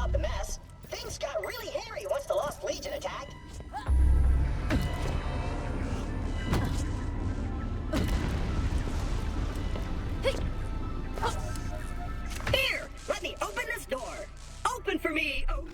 about the mess. Things got really hairy once the Lost Legion attacked. Here, let me open this door. Open for me. Oh.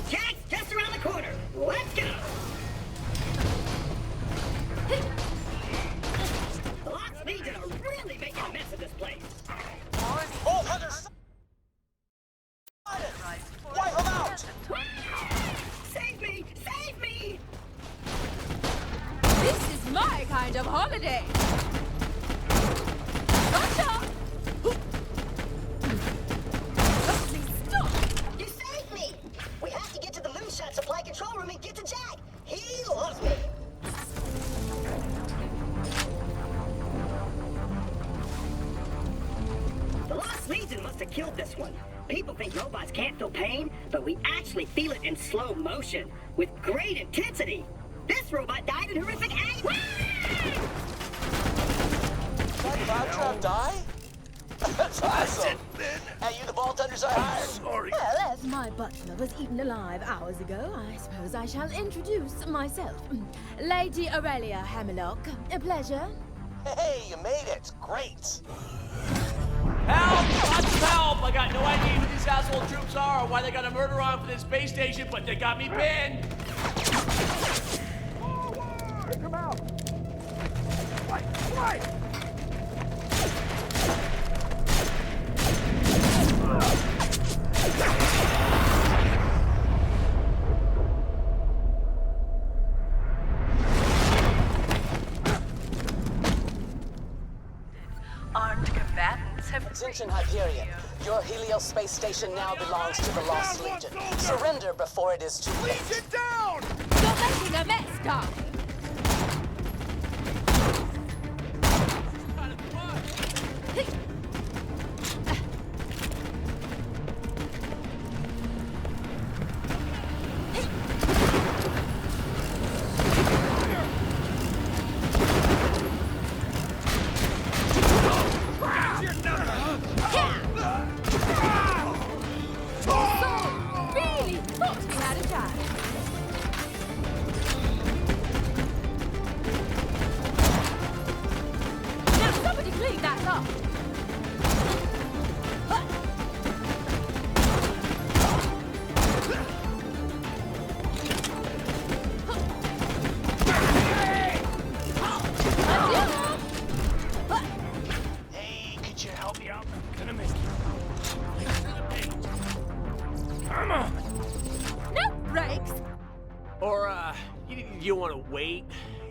Jack's just around the corner. Let's go. The Lost Legion are really making a mess of this place. Both hunters! Wipe them out! Save me! Save me! This is my kind of holiday! Gotcha! Please stop! You saved me! We have to get to the moonshot supply control room and get to Jack! He loves me! The Lost Legion must have killed this one. People think robots can't feel pain, but we actually feel it in slow motion, with great intensity. This robot died in horrific agony. Did Cloudtrap die? That's awesome! Hey, you the vault hunters I hired? Sorry. Well, as my butler was eaten alive hours ago, I suppose I shall introduce myself. Lady Aurelia Hammerlock. A pleasure. Hey, you made it. Great. Help! Lots of help! I got no idea who these asshole troops are or why they got a murder on for this space station, but they got me pinned! Forward! Come out! Right! Armed combatants have... Attention, Hyperion. Your Helios space station now belongs to the Lost Legion. Surrender before it is too late. Legion down! You're making a mess, darling. Really thought we had a chance. Now somebody clean that up. Hey, could you help me out? I'm gonna make it. Come on! No breaks. Or, you wanna wait?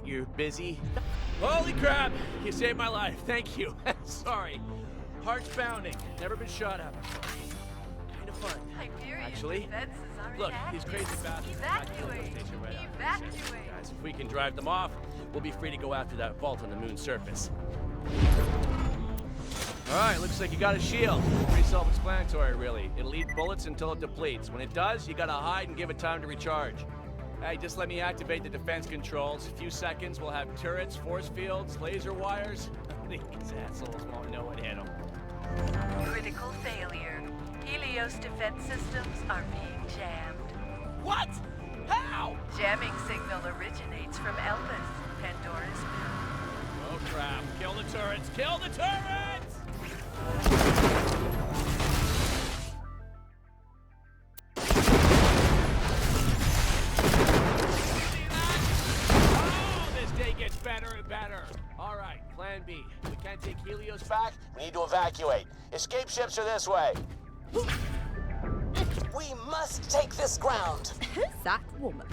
You're busy? Holy crap! You saved my life. Thank you. Sorry. Heart's pounding. Never been shot at before. Kind of fun. Hyperion Actually, defenses are look, inactive. these crazy bastards are back to the Evacuate! station right after this. Evacuate! Guys, if we can drive them off, we'll be free to go after that vault on the moon's surface. Alright, looks like you got a shield. Pretty self-explanatory, really. It'll eat bullets until it depletes. When it does, you gotta hide and give it time to recharge. Hey, just let me activate the defense controls. A few seconds, we'll have turrets, force fields, laser wires. These assholes won't know what hit them. Critical failure. Helios defense systems are being jammed. What? How? Jamming signal originates from Elpis, Pandora's moon. Oh crap. Kill the turrets! Kill the turrets! Oh, this day gets better and better. All right, plan B. We can't take Helios back. We need to evacuate. Escape ships are this way. We must take this ground. That woman.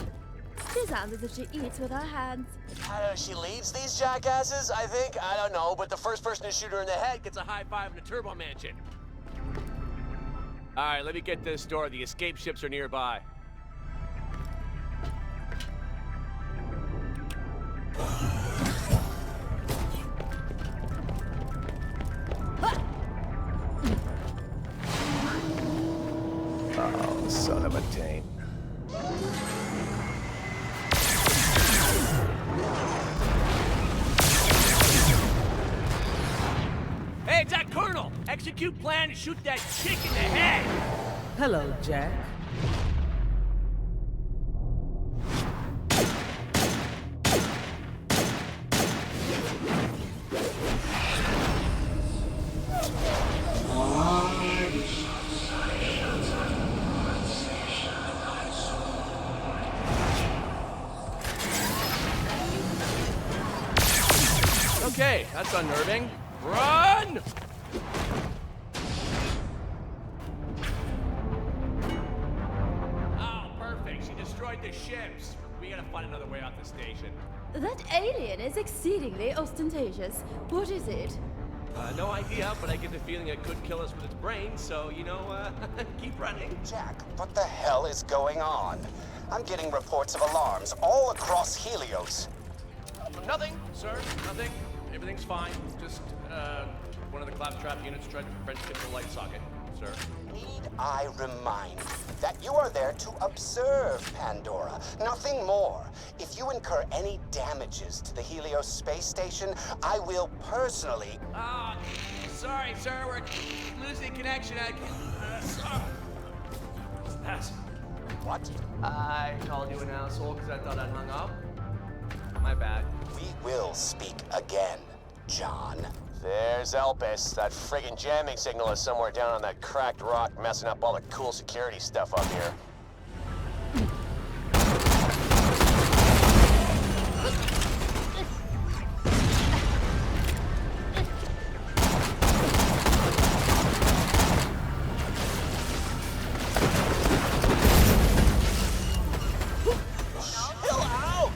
She sounds as if she eats with her hands. I don't know, she leads these jackasses, I think? I don't know, but the first person to shoot her in the head Gets a high five in a turbo mansion. All right, let me get this door. The escape ships are nearby. Son of a taint. Hey, it's that Colonel! Execute plan and shoot that chick in the head! Hello, Jack. Okay, that's unnerving. Run! Oh, perfect. She destroyed the ships. We gotta find another way off the station. That alien is exceedingly ostentatious. What is it? No idea, but I get the feeling it could kill us with its brain, so, keep running. Jack, what the hell is going on? I'm getting reports of alarms all across Helios. Nothing, sir. Nothing. Everything's fine. Just, one of the claptrap units tried to French tip the light socket, sir. Need I remind you that you are there to observe Pandora, nothing more. If you incur any damages to the Helios space station, I will personally... Sorry, sir. We're losing connection. Sorry. What? I called you an asshole because I thought I'd hung up. My bad. We will speak again, John. There's Elpis. That friggin' jamming signal is somewhere down on that cracked rock, messing up all the cool security stuff up here. Chill out,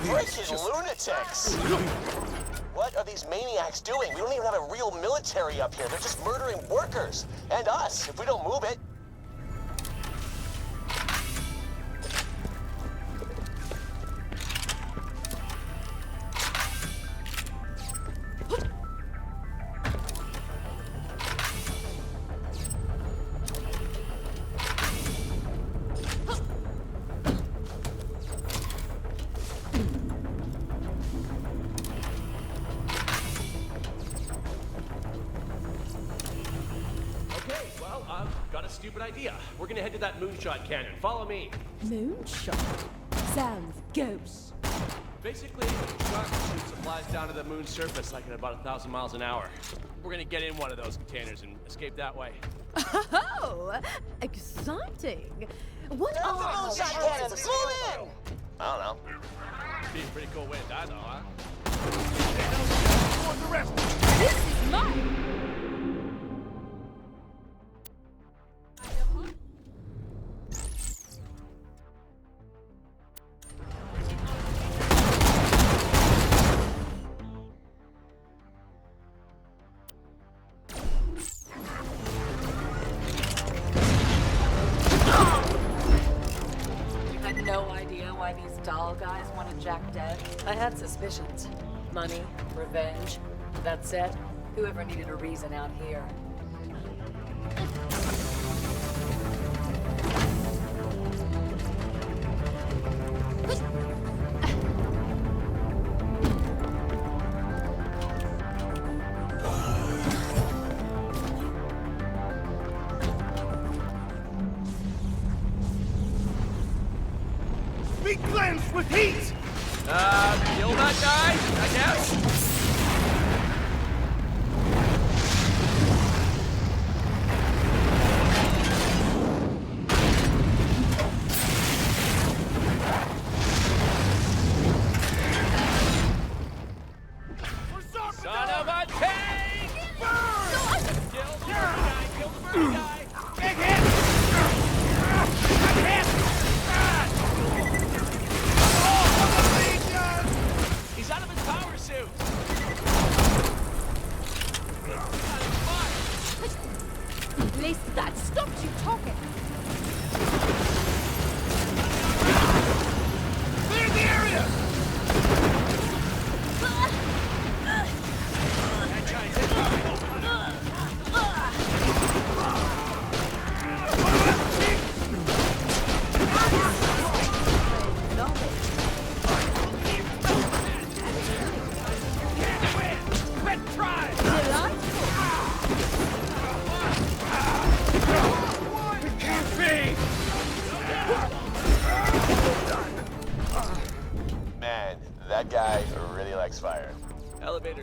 you freaking lunatics! What are these maniacs doing? We don't even have a real military up here. They're just murdering workers. And us, if we don't move it. Got a stupid idea. We're gonna head to that moonshot cannon. Follow me. Moonshot? Sounds gauche. Basically, shark shoot supplies down to the moon's surface like at about 1,000 miles an hour. We're gonna get in one of those containers and escape that way. Oh, exciting. What are Moonshot cannons, move in! I don't know. Be a pretty cool way to die, though, huh? This is mine. No idea why these doll guys wanted Jack dead. I had suspicions. Money, revenge. That's it. Whoever needed a reason out here. Be cleansed with heat! Kill that guy, I guess? Son of a tank! Burn! Kill the bird guy, kill the bird guy! Big hit! Big hit! He's out of his power suit!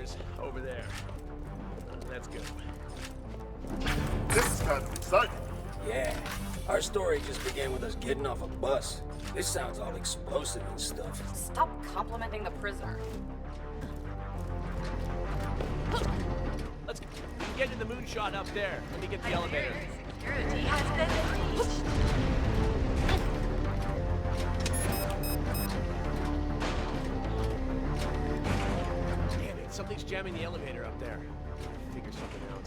elevators over there. Let's go. This is kind of exciting. Yeah, our story just began with us getting off a bus. This sounds all explosive and stuff. Stop complimenting the prisoner. Let's get to the moonshot up there. Let me get the elevator. Security has been breached. Damn it, something's jamming the elevator up there. Figure something out.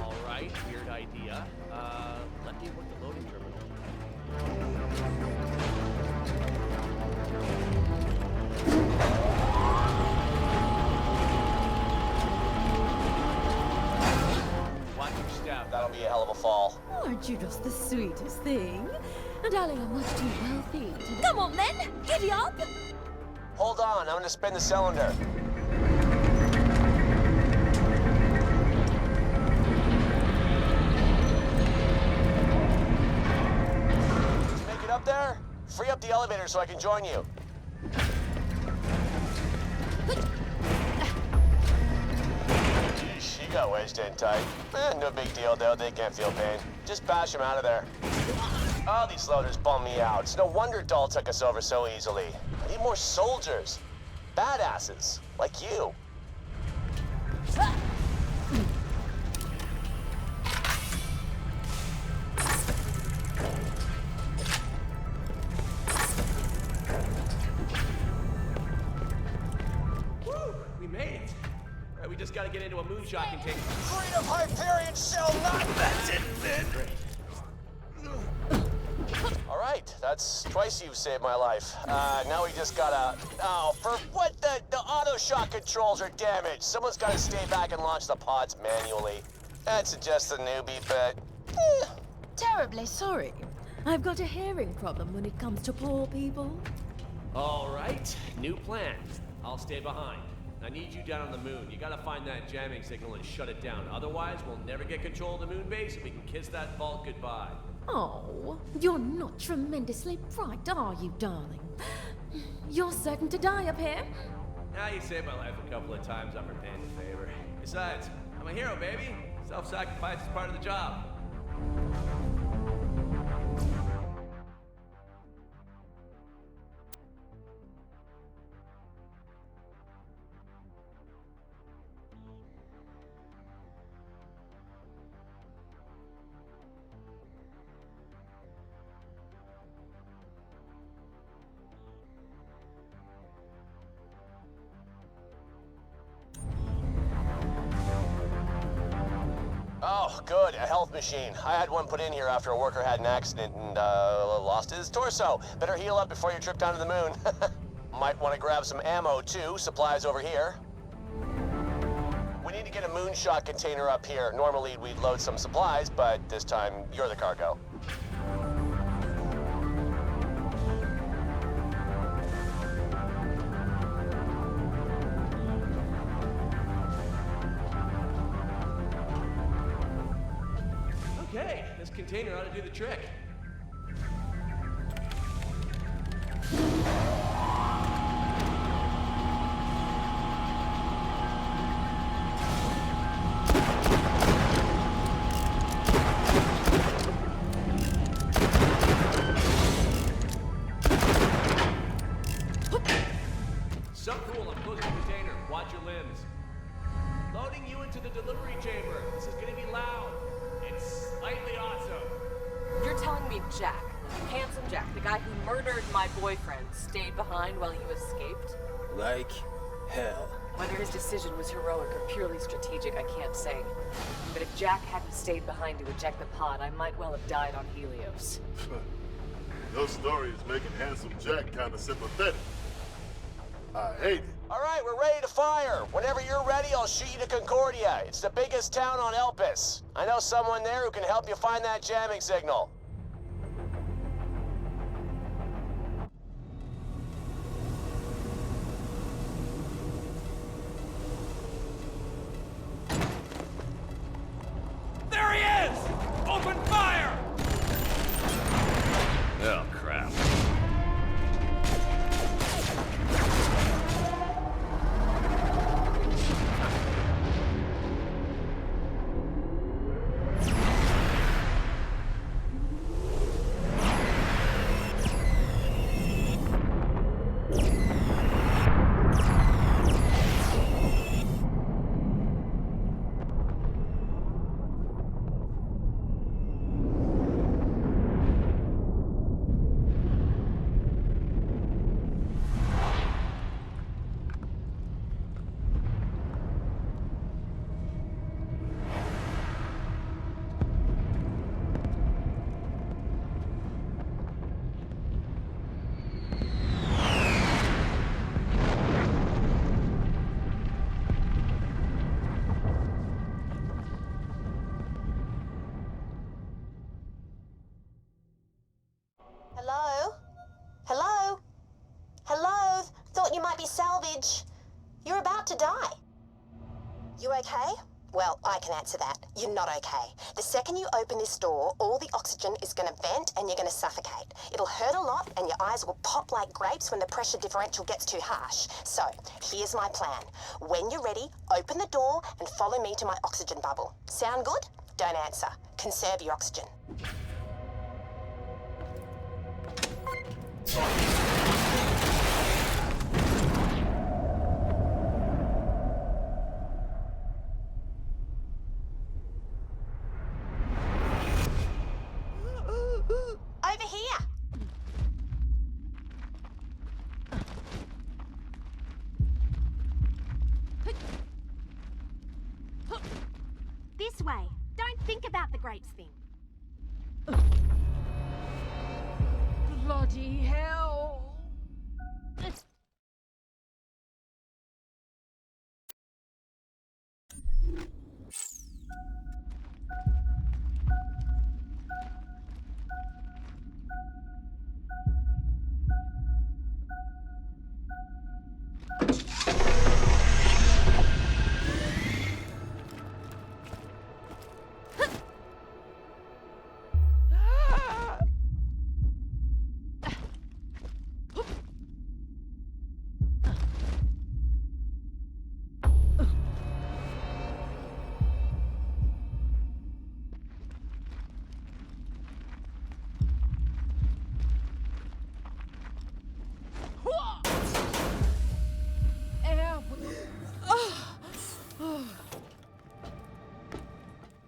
All right, weird idea. Let me work the loading terminal. Watch your step. That'll be a hell of a fall. Aren't you just the sweetest thing? Darling, I'm much too wealthy. Come on then, giddy up! Hold on, I'm gonna spin the cylinder. Make it up there? Free up the elevator so I can join you. She got wedged in tight. No big deal though, they can't feel pain. Just bash him out of there. Oh, these loaders bum me out. It's no wonder Dahl took us over so easily. I need more soldiers. Badasses, like you. Woo! We made it. All right, we just gotta get into a moonshot container. Freedom Hyperion shall not fit. All right, that's twice you've saved my life. Now we just gotta... Oh, for what the auto shot controls are damaged. Someone's gotta stay back and launch the pods manually. That's just a newbie, but... Terribly sorry. I've got a hearing problem when it comes to poor people. All right, new plan. I'll stay behind. I need you down on the moon. You gotta find that jamming signal and shut it down. Otherwise, we'll never get control of the moon base and we can kiss that vault goodbye. Oh, you're not tremendously bright, are you, darling? You're certain to die up here. Now you saved my life a couple of times. I'm repaying the favor. Besides, I'm a hero, baby. Self-sacrifice is part of the job. Oh, good, a health machine. I had one put in here after a worker had an accident and, lost his torso. Better heal up before your trip down to the moon. Might want to grab some ammo, too. Supplies over here. We need to get a moonshot container up here. Normally, we'd load some supplies, but this time, you're the cargo. Okay, this container ought to do the trick. So cool, I'm closing the container. Watch your limbs. Loading you into the delivery chamber. This is gonna be loud. It's slightly awesome. You're telling me Jack, Handsome Jack, the guy who murdered my boyfriend, stayed behind while you escaped? Like hell. Whether his decision was heroic or purely strategic, I can't say. But if Jack hadn't stayed behind to eject the pod, I might well have died on Helios. Your story is making Handsome Jack kind of sympathetic. I hate it. All right, we're ready to fire. Whenever you're ready, I'll shoot you to Concordia. It's the biggest town on Elpis. I know someone there who can help you find that jamming signal. There he is! Open fire! Oh, crap. Well, I can answer that. You're not okay. The second you open this door, all the oxygen is going to vent and you're going to suffocate. It'll hurt a lot and your eyes will pop like grapes when the pressure differential gets too harsh. So, here's my plan. When you're ready, open the door and follow me to my oxygen bubble. Sound good? Don't answer. Conserve your oxygen. Over here. This way. Don't think about the grapes thing. Bloody hell!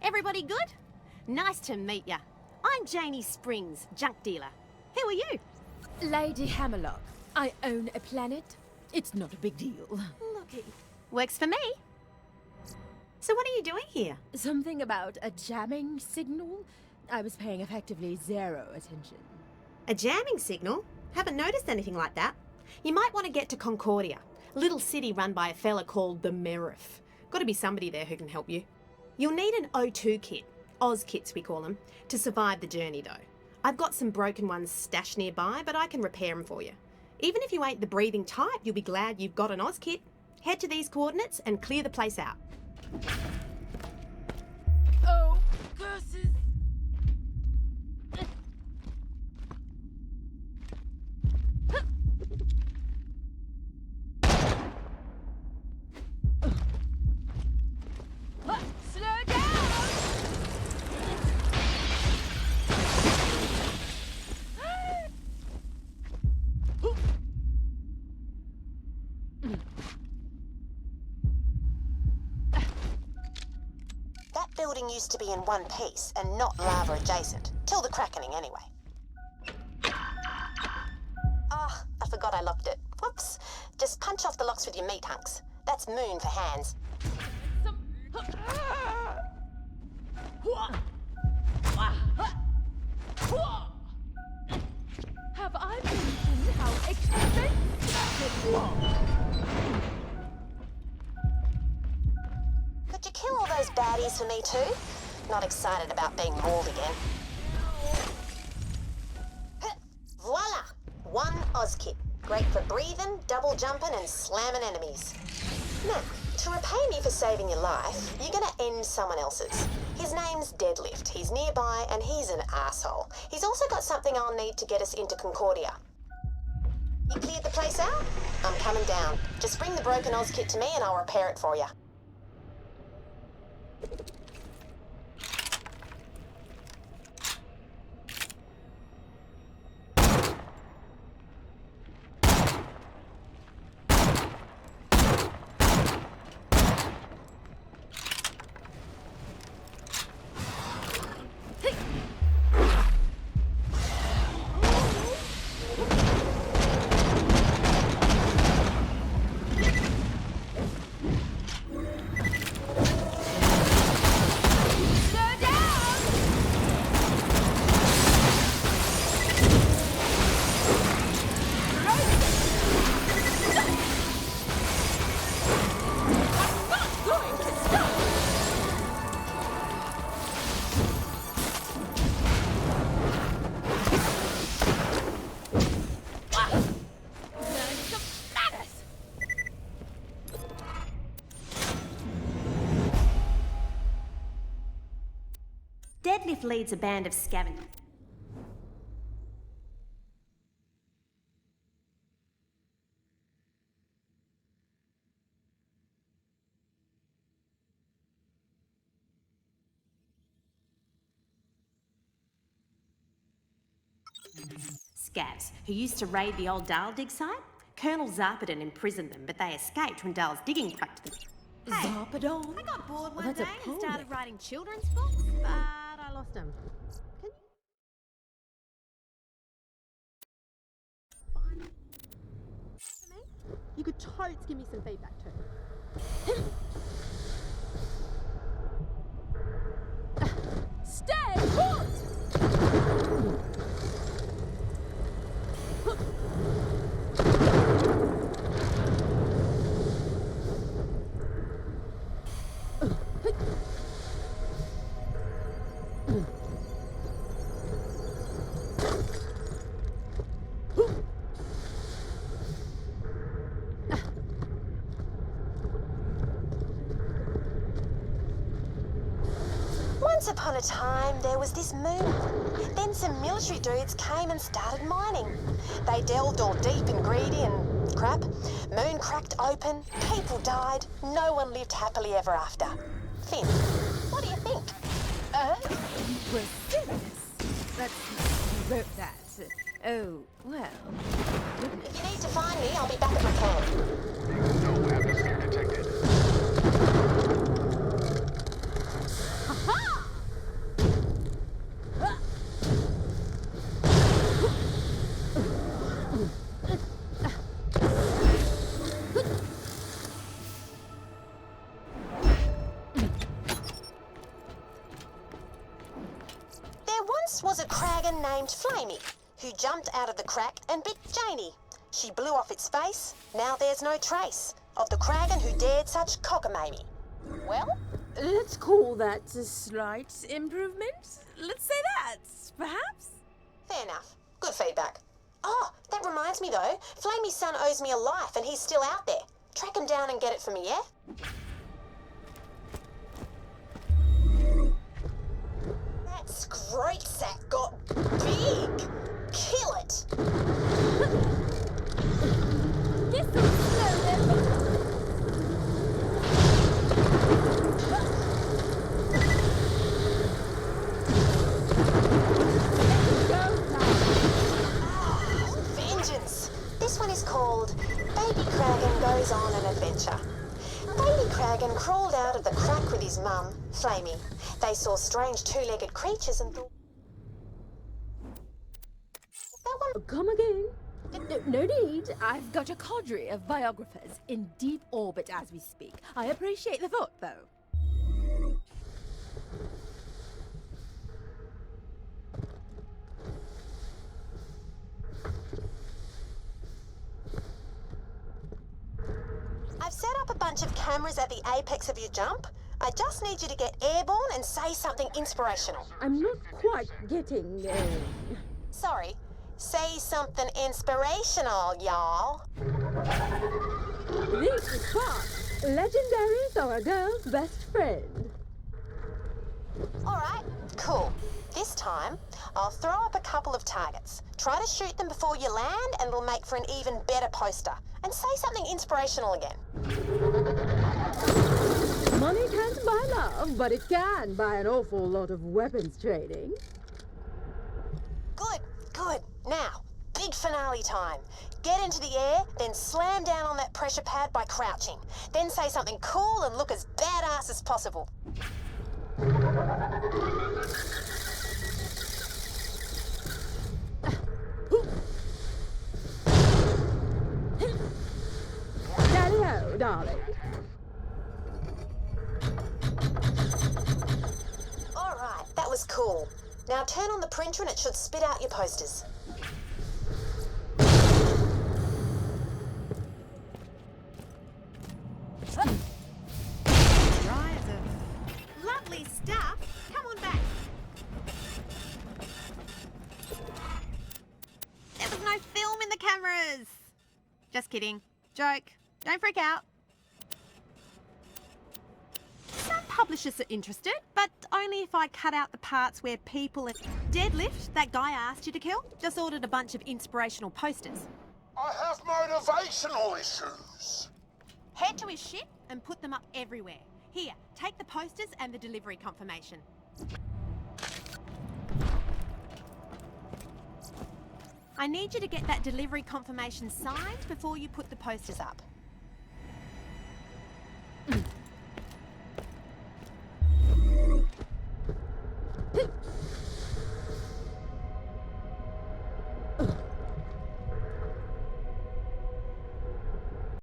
Everybody good? Nice to meet ya. I'm Janie Springs, junk dealer. Who are you? Lady Hammerlock, I own a planet. It's not a big deal. Looky. Works for me. So what are you doing here? Something about a jamming signal? I was paying effectively zero attention. A jamming signal? Haven't noticed anything like that. You might want to get to Concordia, a little city run by a fella called the Merriff. Got to be somebody there who can help you. You'll need an O2 kit, Oz kits we call them, to survive the journey though. I've got some broken ones stashed nearby, but I can repair them for you. Even if you ain't the breathing type, you'll be glad you've got an Oz kit. Head to these coordinates and clear the place out. Oh, curses! Slow down! That building used to be in one piece and not lava adjacent. Till the crackening, anyway. Ah, I forgot I locked it. Whoops. Just punch off the locks with your meat hunks. That's moon for hands. Have I mentioned how expensive it was? Could you kill all those baddies for me too? Not excited about being mauled again. Voila! One Oz kit. Great for breathing, double jumping, and slamming enemies. Now, to repay me for saving your life, you're gonna end someone else's. His name's Deadlift. He's nearby, and he's an asshole. He's also got something I'll need to get us into Concordia. You cleared the place out? I'm coming down. Just bring the broken Oz kit to me, and I'll repair it for you. Deadlift leads a band of scavengers. Scavs, who used to raid the old Dahl dig site. Colonel Zarpedon imprisoned them, but they escaped when Dahl's digging cracked them. Hey, Zarpedon? I got bored one That's day a and pony. started writing children's books, but I lost them. Can you find for me? You could totes give me some feedback too. Stay put! Once upon a time, there was this moon. Then some military dudes came and started mining. They delved all deep and greedy and crap. Moon cracked open, people died, no one lived happily ever after. Finn, what do you think? We're serious. You wrote that. Oh, well. Goodness. If you need to find me, I'll be back at my camp. No atmosphere detected. Was a Kragan named Flamey, who jumped out of the crack and bit Janie. She blew off its face. Now there's no trace of the Kragan who dared such cockamamie. Well, Let's call that a slight improvement. Let's say that, perhaps? fair enough. Good feedback. Oh, that reminds me though. Flamey's son owes me a life and he's still out there. Track him down and get it for me, yeah? That scrote sack got big. Kill it. This'll slow them. Vengeance. This one is called Baby Kragan Goes on an Adventure. Baby Kragan crawled out of the crack with his mum, Flamey. They saw strange two-legged creatures and thought... That one... Come again? No need. I've got a cadre of biographers in deep orbit as we speak. I appreciate the thought, though. I've set up a bunch of cameras at the apex of your jump. I just need you to get airborne and say something inspirational. I'm not quite getting... Sorry. Say something inspirational, y'all. This is fun. Legendary or a girl's best friend. All right, cool. This time, I'll throw up a couple of targets. Try to shoot them before you land and it'll make for an even better poster. And say something inspirational again. Money can't buy love, but it can buy an awful lot of weapons trading. Good, good. Now, big finale time. Get into the air, then slam down on that pressure pad by crouching. Then say something cool and look as badass as possible. Tally-ho, darling. All right, that was cool. Now turn on the printer and it should spit out your posters. Lovely stuff. Come on back. There was no film in the cameras. Just kidding. Joke. Don't freak out. Some publishers are interested, but only if I cut out the parts where people... Deadlift, that guy I asked you to kill, just ordered a bunch of inspirational posters. I have motivational issues. Head to his ship and put them up everywhere. Here, take the posters and the delivery confirmation. I need you to get that delivery confirmation signed before you put the posters up.